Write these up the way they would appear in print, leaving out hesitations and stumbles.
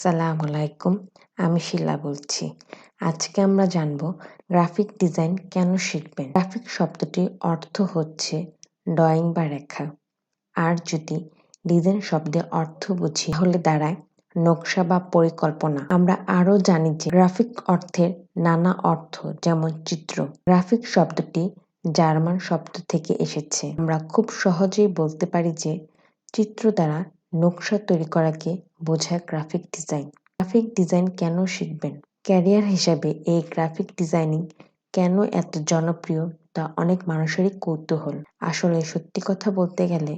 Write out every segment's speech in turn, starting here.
আসসালামু আলাইকুম। আমি শিলা বলছি। আজকে আমরা জানব গ্রাফিক ডিজাইন কেন শিখবেন। গ্রাফিক শব্দটির অর্থ হচ্ছে ড্রয়িং বা রেখা। আর যদি ডিজাইন শব্দের অর্থ বুঝি তাহলে দাঁড়ায় নকশা বা পরিকল্পনা। আমরা আরও জানি যে গ্রাফিক অর্থের নানা অর্থ, যেমন চিত্র। গ্রাফিক শব্দটি জার্মান শব্দ থেকে এসেছে। আমরা খুব সহজেই বলতে পারি যে চিত্র দ্বারা নকশা তৈরি করাকে বোঝায় গ্রাফিক ডিজাইন। গ্রাফিক ডিজাইন কেন শিখবেন? ক্যারিয়ার হিসাবে এই গ্রাফিক ডিজাইনিং কেন এত জনপ্রিয় তা অনেক মানুষেরই কৌতূহল। আসলে সত্যি কথা বলতে গেলে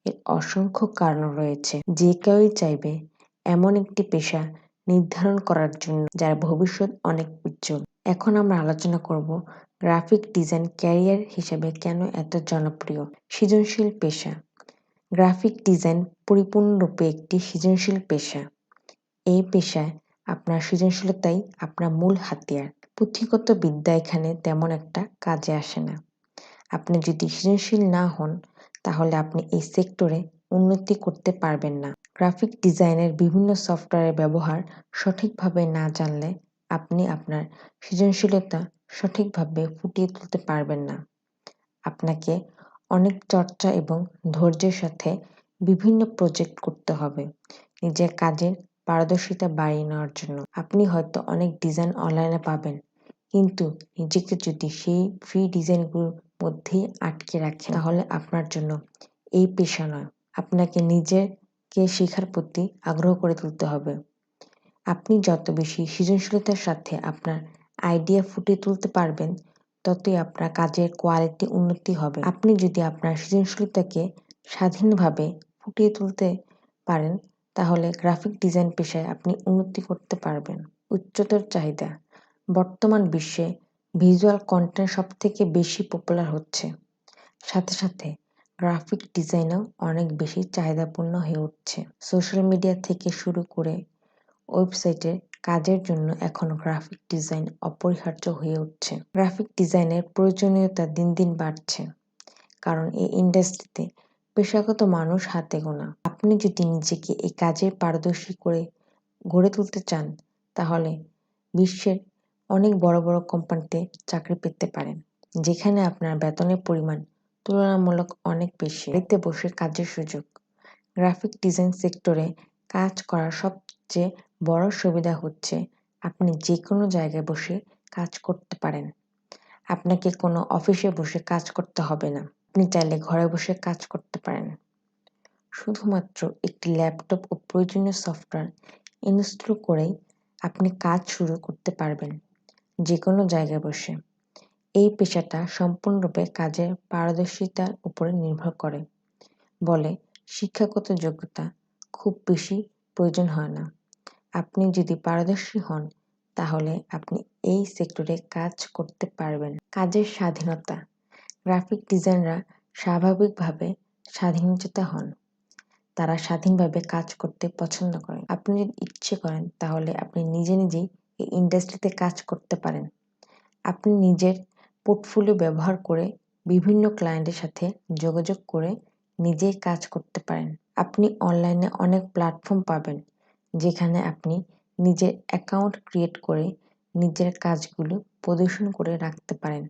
এর অসংখ্য কারণ রয়েছে। যে কেউই চাইবে এমন একটি পেশা নির্ধারণ করার জন্য যার ভবিষ্যৎ অনেক উজ্জ্বল। এখন আমরা আলোচনা করব গ্রাফিক ডিজাইন ক্যারিয়ার হিসেবে কেন এত জনপ্রিয়। সৃজনশীল পেশা। গ্রাফিক ডিজাইন পরিপূর্ণরূপে একটি সৃজনশীল পেশা। এই পেশায় আপনার সৃজনশীলতাই আপনার মূল হাতিয়ার। পুঁথিগত বিদ্যা এখানে তেমন একটা কাজে আসে না। আপনি যদি সৃজনশীল না হন তাহলে আপনি এই সেক্টরে উন্নতি করতে পারবেন না। গ্রাফিক ডিজাইনের বিভিন্ন সফটওয়্যারের ব্যবহার সঠিকভাবে না জানলে আপনি আপনার সৃজনশীলতা সঠিকভাবে ফুটিয়ে তুলতে পারবেন না। আপনাকে অনেক চর্চা এবং ধৈর্যের সাথে বিভিন্ন প্রজেক্ট করতে হবে নিজের কাজের পারদর্শিতা বাড়িয়ে নেওয়ার জন্য। আপনি হয়তো অনেক ডিজাইন অনলাইনে পাবেন, কিন্তু নিজেকে যদি সেই ফ্রি ডিজাইনগুলোর মধ্যেই আটকে রাখেন তাহলে আপনার জন্য এই পেশা নয়। আপনাকে নিজেকে শেখার প্রতি আগ্রহ করে তুলতে হবে। আপনি যত বেশি সৃজনশীলতার সাথে আপনার আইডিয়া ফুটিয়ে তুলতে পারবেন, ততই আপনার কাজের কোয়ালিটি উন্নতি হবে। আপনি যদি আপনার সৃজনশীলতাকে স্বাধীনভাবে ফুটিয়ে তুলতে পারেন তাহলে গ্রাফিক ডিজাইন পেশায় আপনি উন্নতি করতে পারবেন। উচ্চতর চাহিদা। বর্তমান বিশ্বে ভিজুয়াল কন্টেন্ট সবথেকে বেশি পপুলার হচ্ছে। সাথে সাথে গ্রাফিক ডিজাইনও অনেক বেশি চাহিদাপূর্ণ হয়ে উঠছে। সোশ্যাল মিডিয়া থেকে শুরু করে ওয়েবসাইটের কাজের জন্য এখন গ্রাফিক ডিজাইন অপরিহার্য হয়ে উঠছে। গ্রাফিক ডিজাইনের প্রয়োজনীয়তা দিন দিন বাড়ছে, কারণ এই ইন্ডাস্ট্রিতে পেশাগত মানুষ হাতে গোনা। আপনি যদি নিজেকে এই কাজে পারদর্শী করে গড়ে তুলতে চান তাহলে বিশ্বের অনেক বড় বড় কোম্পানিতে চাকরি পেতে পারেন, যেখানে আপনার বেতনের পরিমাণ তুলনামূলক অনেক বেশি। বাড়িতে বসে কাজের সুযোগ। গ্রাফিক ডিজাইন সেক্টরে কাজ করার সবচেয়ে বড় সুবিধা হচ্ছে আপনি যে কোনো জায়গায় বসে কাজ করতে পারেন। আপনাকে কোনো অফিসে বসে কাজ করতে হবে না। আপনি চাইলে ঘরে বসে কাজ করতে পারেন। শুধুমাত্র একটি ল্যাপটপ ও প্রয়োজনীয় সফটওয়্যার ইনস্টল করেই আপনি কাজ শুরু করতে পারবেন যে কোনো জায়গায় বসে। এই পেশাটা সম্পূর্ণরূপে কাজের পারদর্শিতার উপরে নির্ভর করে বলে শিক্ষাগত যোগ্যতা খুব বেশি প্রয়োজন হয় না। আপনি যদি পারদর্শী হন তাহলে আপনি এই সেক্টরে কাজ করতে পারবেন। কাজের স্বাধীনতা। গ্রাফিক ডিজাইনাররা স্বাভাবিকভাবে স্বাধীনচেতা হন। তারা স্বাধীনভাবে কাজ করতে পছন্দ করেন। আপনি যদি ইচ্ছে করেন তাহলে আপনি নিজে নিজেই এই ইন্ডাস্ট্রিতে কাজ করতে পারেন। আপনি নিজের পোর্টফোলিও ব্যবহার করে বিভিন্ন ক্লায়েন্টের সাথে যোগাযোগ করে নিজেই কাজ করতে পারেন। আপনি অনলাইনে অনেক প্ল্যাটফর্ম পাবেন যেখানে আপনি নিজের অ্যাকাউন্ট ক্রিয়েট করে নিজের কাজগুলো প্রদর্শন করে রাখতে পারেন।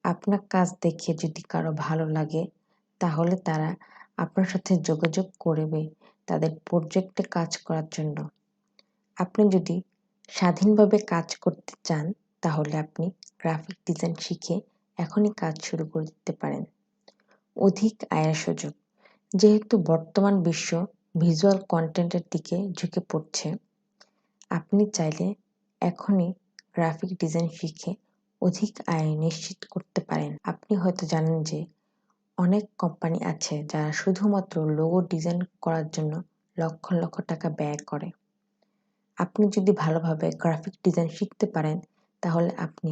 আপনার কাজ দেখে যদি কারো ভালো লাগে তাহলে তারা আপনার সাথে যোগাযোগ করবে তাদের প্রজেক্টে কাজ করার জন্য। আপনি যদি স্বাধীনভাবে কাজ করতে চান তাহলে আপনি গ্রাফিক ডিজাইন শিখে এখনই কাজ শুরু করে দিতে পারেন। অধিক আয়ের সুযোগ। যেহেতু বর্তমান বিশ্ব ভিজুয়াল কন্টেন্টের দিকে ঝুঁকে পড়ছে, আপনি চাইলে এখনই গ্রাফিক ডিজাইন শিখে অধিক আয় নিশ্চিত করতে পারেন। আপনি হয়তো জানেন যে অনেক কোম্পানি আছে যারা শুধুমাত্র লোগো ডিজাইন করার জন্য লক্ষ লক্ষ টাকা ব্যয় করে। আপনি যদি ভালোভাবে গ্রাফিক ডিজাইন শিখতে পারেন তাহলে আপনি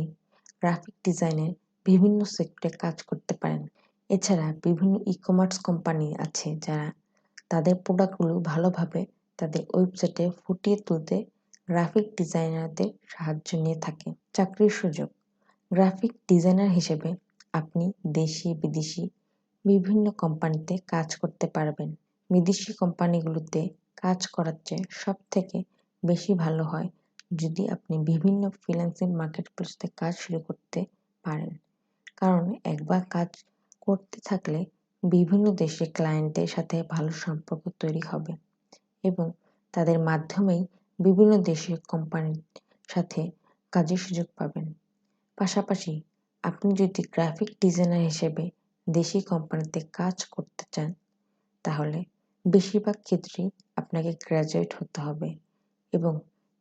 গ্রাফিক ডিজাইনের বিভিন্ন সেক্টরে কাজ করতে পারেন। এছাড়া বিভিন্ন ই-কমার্স কোম্পানি আছে যারা তাদের প্রোডাক্টগুলো ভালোভাবে তাদের ওয়েবসাইটে ফুটিয়ে তুলতে গ্রাফিক ডিজাইনারদের সাহায্য নিয়ে থাকে। চাকরির সুযোগ। গ্রাফিক ডিজাইনার হিসেবে আপনি দেশি বিদেশি বিভিন্ন কোম্পানিতে কাজ করতে পারবেন। বিদেশি কোম্পানিগুলোতে কাজ করার চেয়ে সব থেকে বেশি ভালো হয় যদি আপনি বিভিন্ন ফ্রিল্যান্সিং মার্কেটপ্লেসে কাজ শুরু করতে পারেন। কারণ একবার কাজ করতে থাকলে বিভিন্ন দেশে ক্লায়েন্টের সাথে ভালো সম্পর্ক তৈরি হবে এবং তাদের মাধ্যমেই বিভিন্ন দেশের কোম্পানির সাথে কাজের সুযোগ পাবেন। পাশাপাশি আপনি যদি গ্রাফিক ডিজাইনার হিসেবে দেশি কোম্পানিতে কাজ করতে চান, তাহলে বেশিরভাগ ক্ষেত্রেই আপনাকে গ্র্যাজুয়েট হতে হবে এবং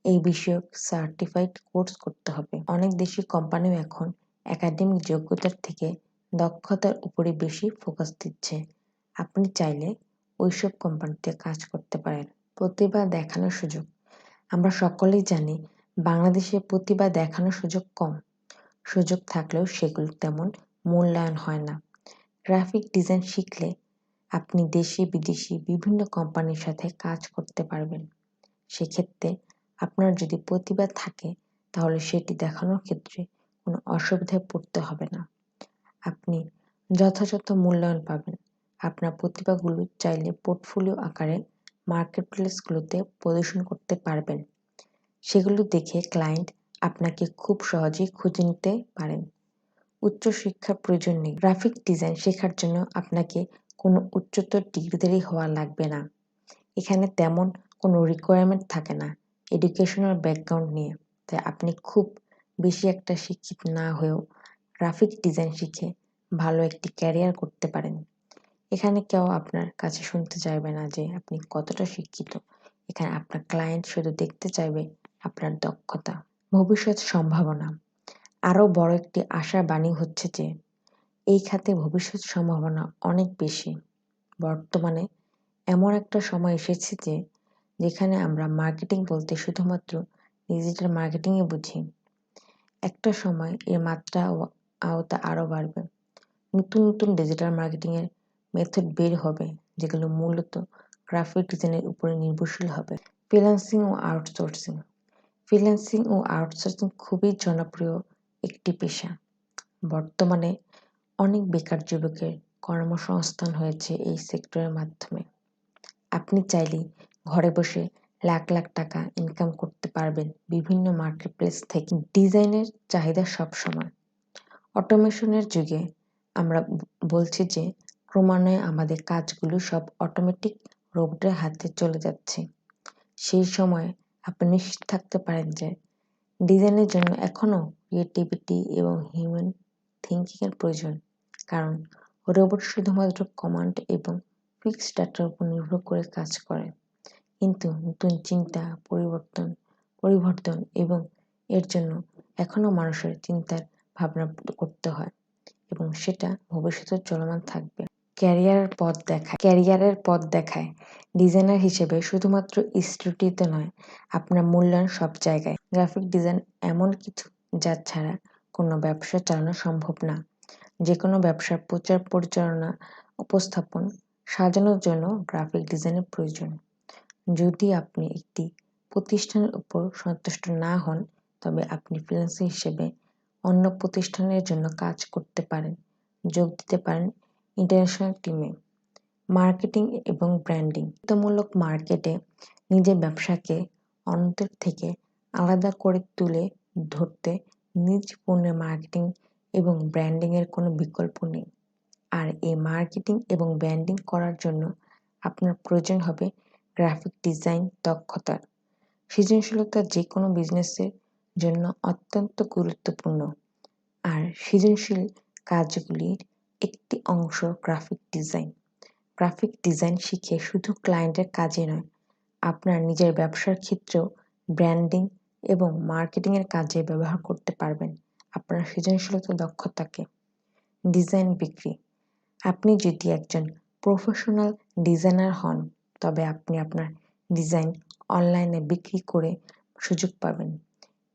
এই বিষয়ক সার্টিফাইড কোর্স করতে হবে। অনেক দেশি কোম্পানিও এখন একাডেমিক যোগ্যতার থেকে দক্ষতার উপরে বেশি ফোকাস দিচ্ছে। আপনি চাইলে ওইসব কোম্পানিতে কাজ করতে পারেন। প্রতিভা দেখানোর সুযোগ। আমরা সকলেই জানি বাংলাদেশে প্রতিভা দেখানোর সুযোগ কম। সুযোগ থাকলেও সেগুলো তেমন মূল্যায়ন হয় না। গ্রাফিক ডিজাইন শিখলে আপনি দেশি বিদেশি বিভিন্ন কোম্পানির সাথে কাজ করতে পারবেন। সেক্ষেত্রে আপনার যদি প্রতিভা থাকে তাহলে সেটি দেখানোর ক্ষেত্রে কোনো অসুবিধায় পড়তে হবে না। আপনি যথাযথ মূল্যায়ন পাবেন। আপনার প্রতিভাগুলো চাইলে পোর্টফোলিও আকারে মার্কেটপ্লেসগুলোতে প্রদর্শন করতে পারবেন। সেগুলো দেখে ক্লায়েন্ট আপনাকে খুব সহজেই খুঁজে নিতে পারেন। উচ্চশিক্ষার প্রয়োজন নেই। গ্রাফিক ডিজাইন শেখার জন্য আপনাকে কোনো উচ্চতর ডিগ্রিধারী হওয়া লাগবে না। এখানে তেমন কোনো রিকোয়ারমেন্ট থাকে না এডুকেশনাল ব্যাকগ্রাউন্ড নিয়ে। তাই আপনি খুব বেশি একটা শিক্ষিত না হয়েও গ্রাফিক ডিজাইন শিখে ভালো একটি ক্যারিয়ার করতে পারেন। এখানে কেউ আপনার কাছে শুনতে চাইবে না যে আপনি কতটা শিক্ষিত। এখানে আপনার ক্লায়েন্ট শুধু দেখতে চাইবে আপনার দক্ষতা। ভবিষ্যৎ সম্ভাবনা। আরও বড় একটি আশার বাণী হচ্ছে যে এই খাতে ভবিষ্যৎ সম্ভাবনা অনেক বেশি। বর্তমানে এমন একটা সময় এসেছে যেখানে আমরা মার্কেটিং বলতে শুধুমাত্র ডিজিটাল মার্কেটিংই বুঝি। একটা সময় এর মাত্রা ও আওতা আরও বাড়বে। নতুন নতুন ডিজিটাল মার্কেটিংয়ের মেথড বের হবে যেগুলো মূলত গ্রাফিক ডিজাইনের উপরে নির্ভরশীল হবে। ফ্রিল্যান্সিং ও আউটসোর্সিং। ফ্রিল্যান্সিং ও আউটসোর্সিং খুবই জনপ্রিয় একটি পেশা। বর্তমানে অনেক বেকার যুবকের কর্মসংস্থান হয়েছে এই সেক্টরের মাধ্যমে। আপনি চাইলেই ঘরে বসে লাখ লাখ টাকা ইনকাম করতে পারবেন বিভিন্ন মার্কেটপ্লেস থেকে। ডিজাইনের চাহিদা সবসময়। অটোমেশনের যুগে আমরা বলছি যে ক্রমান্বয়ে আমাদের কাজগুলো সব অটোমেটিক রোবটের হাতে চলে যাচ্ছে। সেই সময় আপনি নিশ্চিত থাকতে পারেন যে ডিজাইনের জন্য এখনও ক্রিয়েটিভিটি এবং হিউম্যান থিঙ্কিংয়ের প্রয়োজন। কারণ রোবট শুধুমাত্র কমান্ড এবং ফিক্সড ডাটার উপর নির্ভর করে কাজ করে। কিন্তু নতুন চিন্তা, পরিবর্তন এবং এর জন্য এখনও মানুষের চিন্তার ভাবনা করতে হয় এবং সেটা ভবিষ্যতে চলমান থাকবে। ক্যারিয়ারের পথ দেখায়। ডিজাইনার হিসেবে শুধুমাত্র স্টুডিওতে নয়, আপনার মূল্যায়ন সব জায়গায়। গ্রাফিক ডিজাইন এমন কিছু যা ছাড়া কোনো ব্যবসা চালানো সম্ভব না। যে কোনো ব্যবসার প্রচার পরিচালনা, উপস্থাপন, সাজানোর জন্য গ্রাফিক ডিজাইনের প্রয়োজন। যদি আপনি একটি প্রতিষ্ঠানের উপর সন্তুষ্ট না হন, তবে আপনি ফ্রিল্যান্সার হিসেবে অন্য প্রতিষ্ঠানের জন্য কাজ করতে পারেন, যোগ দিতে পারেন ইন্টারন্যাশনাল টিমে। মার্কেটিং এবং ব্র্যান্ডিং। মূলক মার্কেটে নিজের ব্যবসাকে অন্যদের থেকে আলাদা করে তুলে ধরতে নিজ পণ্যের মার্কেটিং এবং ব্র্যান্ডিংয়ের কোনো বিকল্প নেই। আর এই মার্কেটিং এবং ব্র্যান্ডিং করার জন্য আপনার প্রয়োজন হবে গ্রাফিক ডিজাইন দক্ষতার। সৃজনশীলতা যে কোনো বিজনেসের জন্য অত্যন্ত গুরুত্বপূর্ণ। আর সৃজনশীল কাজগুলির একটি অংশ গ্রাফিক ডিজাইন। গ্রাফিক ডিজাইন শিখে শুধু ক্লায়েন্টের কাজে নয়, আপনার নিজের ব্যবসার ক্ষেত্রেও ব্র্যান্ডিং এবং মার্কেটিংয়ের কাজে ব্যবহার করতে পারবেন আপনার সৃজনশীলতা দক্ষতাকে। ডিজাইন বিক্রি। আপনি যদি একজন প্রফেশনাল ডিজাইনার হন, তবে আপনি আপনার ডিজাইন অনলাইনে বিক্রি করে সুযোগ পাবেন।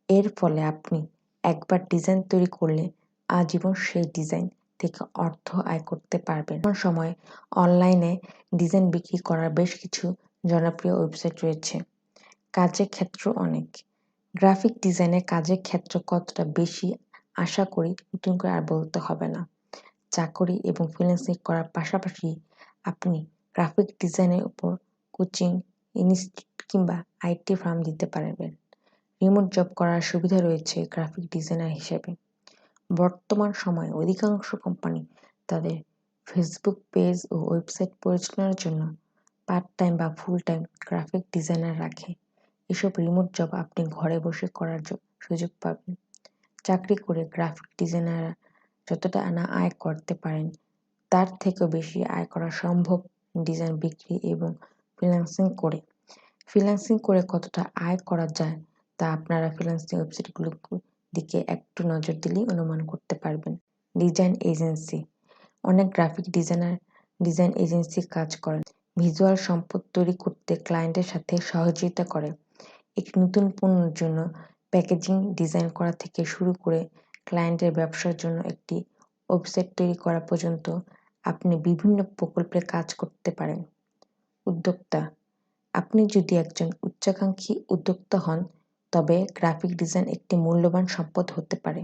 এর ফলে আপনি একবার ডিজাইন তৈরি করলে আজীবন সেই ডিজাইন থেকে অর্থ আয় করতে পারবেন। বর্তমান সময়ে অনলাইনে ডিজাইন বিক্রি করার বেশ কিছু জনপ্রিয় ওয়েবসাইট রয়েছে। কাজের ক্ষেত্র অনেক। গ্রাফিক ডিজাইনের কাজের ক্ষেত্র কতটা বেশি আশা করি নতুন করে আর বলতে হবে না। চাকরি এবং ফ্রিল্যান্সিং করার পাশাপাশি আপনি গ্রাফিক ডিজাইনের উপর কোচিং ইনস্টিটিউট কিংবা আইটি ফার্ম দিতে পারবেন। রিমোট জব করার সুবিধা রয়েছে গ্রাফিক ডিজাইনার হিসেবে। বর্তমান সময়ে অধিকাংশ কোম্পানি তাদের ফেসবুক পেজ ও ওয়েবসাইট পরিচালনার জন্য পার্ট টাইম বা ফুল টাইম গ্রাফিক ডিজাইনার রাখে। এসব রিমোট জব আপনি ঘরে বসে করার সুযোগ পাবেন। চাকরি করে গ্রাফিক ডিজাইনাররা যতটা না আয় করতে পারেন তার থেকেও বেশি আয় করা সম্ভব ডিজাইন বিক্রি এবং ফ্রিল্যান্সিং করে। ফ্রিল্যান্সিং করে কতটা আয় করা যায় তা আপনারা ফ্রিল্যান্সিং ওয়েবসাইটগুলোর দিকে একটু নজর দিলেই অনুমান করতে পারবেন। Design agency. অনেক গ্রাফিক ডিজাইনার ডিজাইন এজেন্সি কাজ করেন। ভিজুয়াল সম্পদ তৈরি করতে ক্লায়েন্টের সাথে সহযোগিতা করে। একটি নতুন পণ্যের জন্য প্যাকেজিং ডিজাইন করা থেকে শুরু করে ক্লায়েন্টের ব্যবসার জন্য একটি ওয়েবসাইট তৈরি করা পর্যন্ত আপনি বিভিন্ন প্রকল্পে কাজ করতে পারেন। উদ্যোক্তা। আপনি যদি একজন উচ্চাকাঙ্ক্ষী উদ্যোক্তা হন তবে গ্রাফিক ডিজাইন একটি মূল্যবান সম্পদ হতে পারে।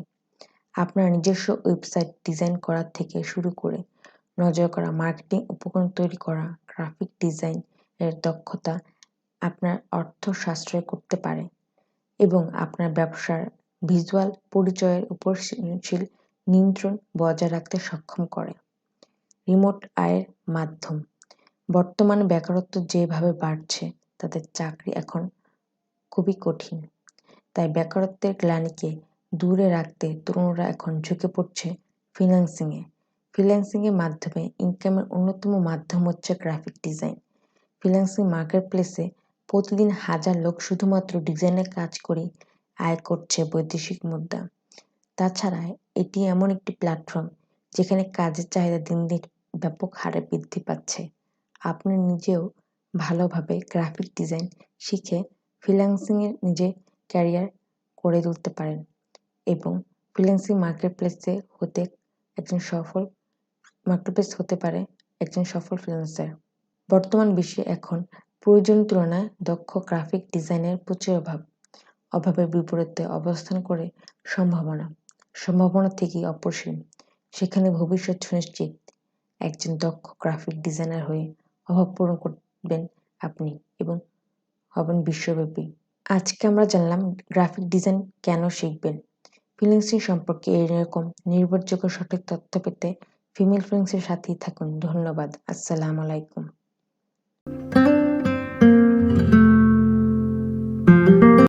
আপনার নিজস্ব ওয়েবসাইট ডিজাইন করা থেকে শুরু করে নজর করা মার্কেটিং উপকরণ তৈরি করা গ্রাফিক ডিজাইন এর দক্ষতা আপনার অর্থ সাশ্রয় করতে পারে এবং আপনার ব্যবসার ভিজুয়াল পরিচয়ের উপর সৃজনশীল নিয়ন্ত্রণ বজায় রাখতে সক্ষম করে। রিমোট আয়ের মাধ্যম। বর্তমানে বেকারত্ব যেভাবে বাড়ছে তাদের চাকরি এখন খুবই কঠিন। তাই বেকারত্বের গ্লানিকে দূরে রাখতে তরুণরা এখন ঝুঁকে পড়ছে ফ্রিল্যান্সিংয়ে। ফ্রিল্যান্সিংয়ের মাধ্যমে ইনকামের অন্যতম মাধ্যম হচ্ছে গ্রাফিক ডিজাইন। ফ্রিল্যান্সিং মার্কেটপ্লেসে প্রতিদিন হাজার লোক শুধুমাত্র ডিজাইনের কাজ করেই আয় করছে বৈদেশিক মুদ্রা। তাছাড়া এটি এমন একটি প্ল্যাটফর্ম যেখানে কাজের চাহিদা দিন দিন ব্যাপক হারে বৃদ্ধি পাচ্ছে। আপনি নিজেও ভালোভাবে গ্রাফিক ডিজাইন শিখে ফ্রিল্যান্সিংয়ের নিজের ক্যারিয়ার করে তুলতে পারেন এবং ফ্রিল্যান্সিং মার্কেটপ্লেস হতে পারে একজন সফল ফ্রিল্যান্সার। বর্তমান বিশ্বে এখন প্রয়োজনের তুলনায় দক্ষ গ্রাফিক ডিজাইনের প্রচুর অভাবের বিপরীতে অবস্থান করে সম্ভাবনা থেকেই অপরিসীম। সেখানে ভবিষ্যৎ সুনিশ্চিত। একজন দক্ষ গ্রাফিক ডিজাইনার হয়ে অভাব পূরণ করবেন আপনি এবং হবেন বিশ্বব্যাপী। আজকে আমরা জানলাম গ্রাফিক ডিজাইন কেন শিখবেন। ফ্রিল্যান্সিং সম্পর্কে এরকম নির্ভরযোগ্য সঠিক তথ্য পেতে ফিমেল ফ্রিল্যান্সের সাথেই থাকুন। ধন্যবাদ। আসসালামু আলাইকুম।